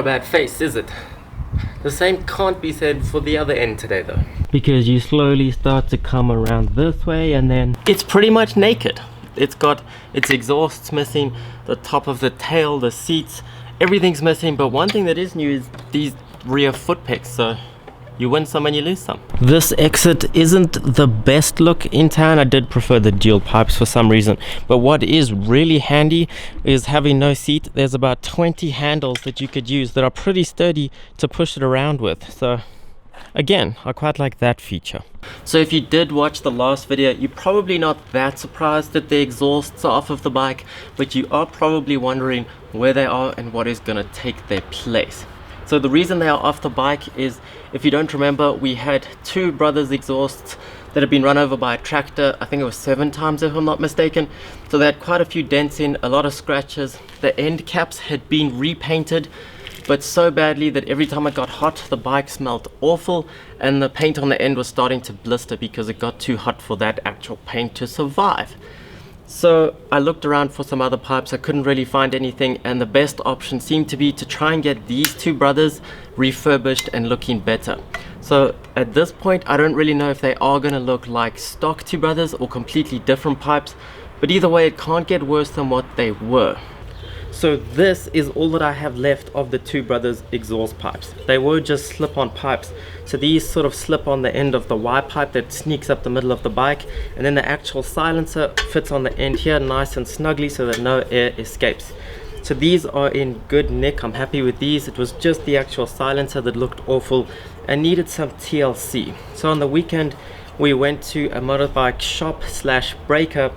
a bad face, is it? The same can't be said for the other end today though, because you slowly start to come around this way and then it's pretty much naked. It's got its exhausts missing, the top of the tail, the seats, everything's missing, but one thing that is new is these rear foot pegs, so you win some and you lose some. This exit isn't the best look in town. I did prefer the dual pipes for some reason, but what is really handy is having no seat. There's about 20 handles that you could use that are pretty sturdy to push it around with, so again, I quite like that feature. So if you did watch the last video, you're probably not that surprised that the exhausts are off of the bike, but you are probably wondering where they are and what is going to take their place. So the reason they are off the bike is, if you don't remember, we had two brothers' exhausts that had been run over by a tractor. I think it was 7 times if I'm not mistaken. So they had quite a few dents in, a lot of scratches. The end caps had been repainted, but so badly that every time it got hot, the bike smelled awful and the paint on the end was starting to blister because it got too hot for that actual paint to survive. So I looked around for some other pipes. I couldn't really find anything, and the best option seemed to be to try and get these two brothers refurbished and looking better. So at this point, I don't really know if they are going to look like stock two brothers or completely different pipes, but either way, it can't get worse than what they were. So this is all that I have left of the two brothers exhaust pipes. They were just slip-on pipes, so these sort of slip on the end of the Y pipe that sneaks up the middle of the bike, and then the actual silencer fits on the end here nice and snugly so that no air escapes. So these are in good nick. I'm happy with these. It was just the actual silencer that looked awful and needed some TLC. So on the weekend we went to a motorbike shop slash breaker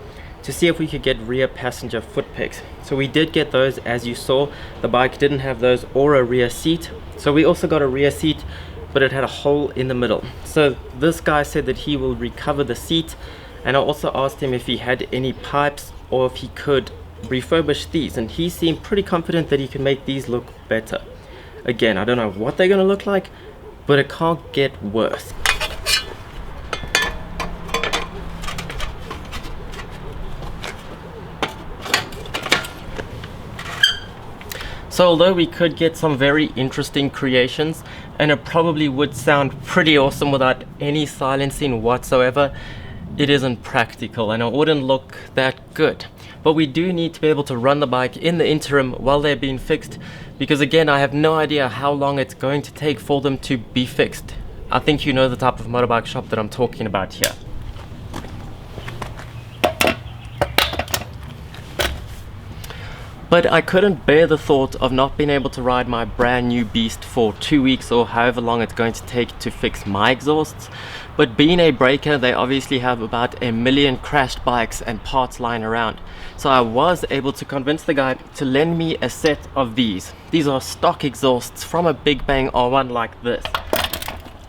to see if we could get rear passenger foot pegs. So we did get those. As you saw, the bike didn't have those or a rear seat, so we also got a rear seat, but it had a hole in the middle. So this guy said that he will recover the seat, and I also asked him if he had any pipes or if he could refurbish these, and he seemed pretty confident that he can make these look better. Again, I don't know what they're gonna look like, but it can't get worse. So although we could get some very interesting creations, and it probably would sound pretty awesome without any silencing whatsoever, it isn't practical and it wouldn't look that good. But we do need to be able to run the bike in the interim while they're being fixed, because again, I have no idea how long it's going to take for them to be fixed. I think you know the type of motorbike shop that I'm talking about here. But I couldn't bear the thought of not being able to ride my brand new beast for 2 weeks or however long it's going to take to fix my exhausts. But being a breaker, they obviously have about 1 million crashed bikes and parts lying around. So I was able to convince the guy to lend me a set of these. These are stock exhausts from a Big Bang R1 like this.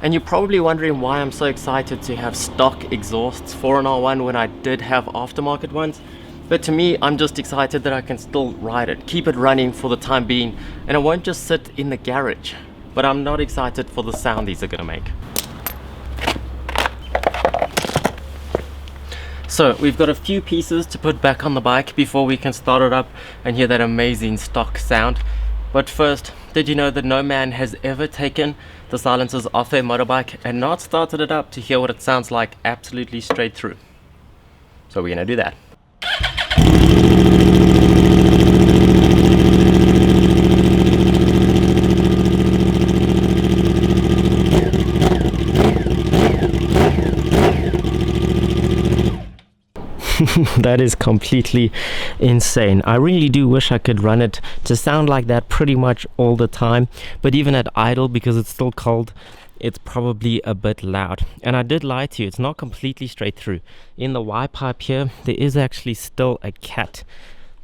And you're probably wondering why I'm so excited to have stock exhausts for an R1 when I did have aftermarket ones. But to me, I'm just excited that I can still ride it, keep it running for the time being, and it won't just sit in the garage. But I'm not excited for the sound these are gonna make. So we've got a few pieces to put back on the bike before we can start it up and hear that amazing stock sound. But first, did you know that no man has ever taken the silencers off their motorbike and not started it up to hear what it sounds like absolutely straight through? So we're gonna do that. That is completely insane. I really do wish I could run it to sound like that pretty much all the time, but even at idle, because it's still cold, it's probably a bit loud. And I did lie to you, it's not completely straight through. In the Y pipe here, there is actually still a cat.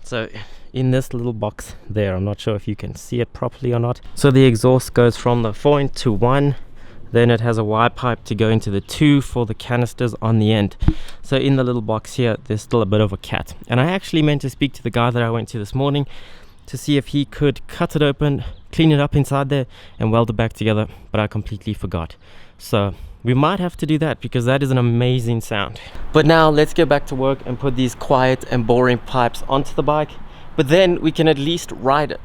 So in this little box there, I'm not sure if you can see it properly or not. So the exhaust goes from the 4 into 1, then it has a Y pipe to go into the 2 for the canisters on the end. So in the little box here, there's still a bit of a cat. And I actually meant to speak to the guy that I went to this morning to see if he could cut it open, clean it up inside there and weld it back together, but I completely forgot. So we might have to do that because that is an amazing sound. But now let's get back to work and put these quiet and boring pipes onto the bike, but then we can at least ride it.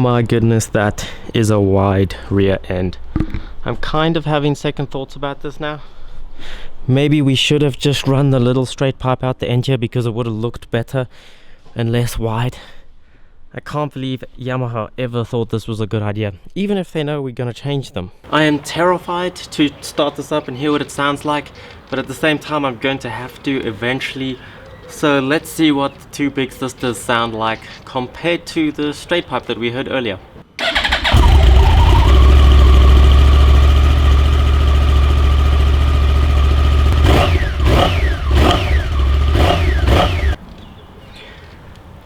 my goodness, that is a wide rear end. I'm kind of having second thoughts about this now. Maybe we should have just run the little straight pipe out the end here because it would have looked better and less wide. I can't believe Yamaha ever thought this was a good idea, even if they know we're going to change them. I am terrified to start this up and hear what it sounds like, but at the same time I'm going to have to eventually. So let's see what the two big sisters sound like compared to the straight pipe that we heard earlier.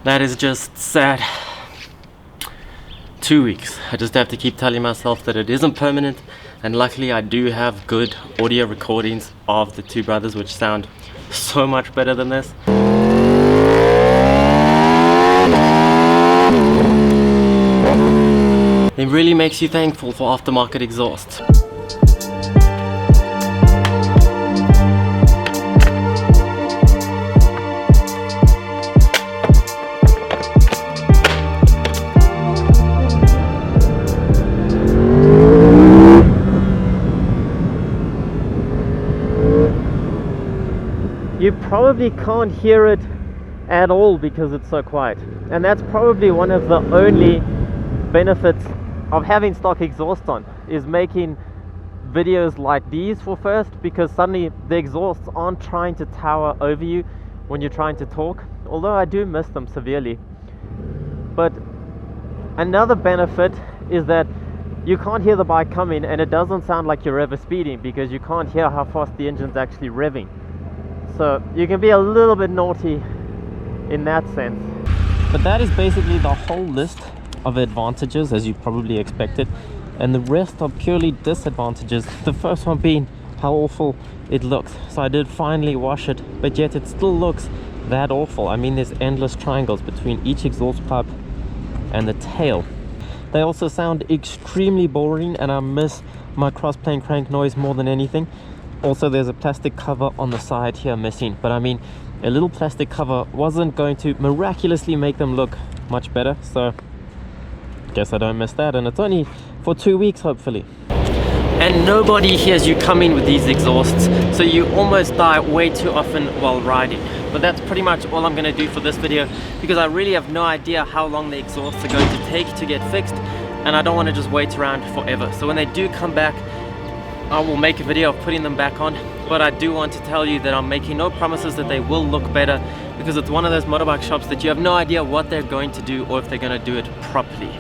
That is just sad. 2 weeks. I just have to keep telling myself that it isn't permanent, and luckily I do have good audio recordings of the two brothers which sound so much better than this. It really makes you thankful for aftermarket exhaust. You probably can't hear it at all because it's so quiet, and that's probably one of the only benefits of having stock exhaust on, is making videos like these for first, because suddenly the exhausts aren't trying to tower over you when you're trying to talk, although I do miss them severely. But another benefit is that you can't hear the bike coming, and it doesn't sound like you're ever speeding because you can't hear how fast the engine's actually revving. So you can be a little bit naughty in that sense. But that is basically the whole list of advantages, as you probably expected, and the rest are purely disadvantages. The first one being how awful it looks. So I did finally wash it, but yet it still looks that awful. I mean, there's endless triangles between each exhaust pipe and the tail. They also sound extremely boring, and I miss my cross-plane crank noise more than anything. Also, there's a plastic cover on the side here missing, but I mean, a little plastic cover wasn't going to miraculously make them look much better, so guess I don't miss that, and it's only for 2 weeks hopefully. And nobody hears you coming with these exhausts, so you almost die way too often while riding. But that's pretty much all I'm going to do for this video, because I really have no idea how long the exhausts are going to take to get fixed, and I don't want to just wait around forever. So when they do come back, I will make a video of putting them back on, but I do want to tell you that I'm making no promises that they will look better, because it's one of those motorbike shops that you have no idea what they're going to do or if they're going to do it properly.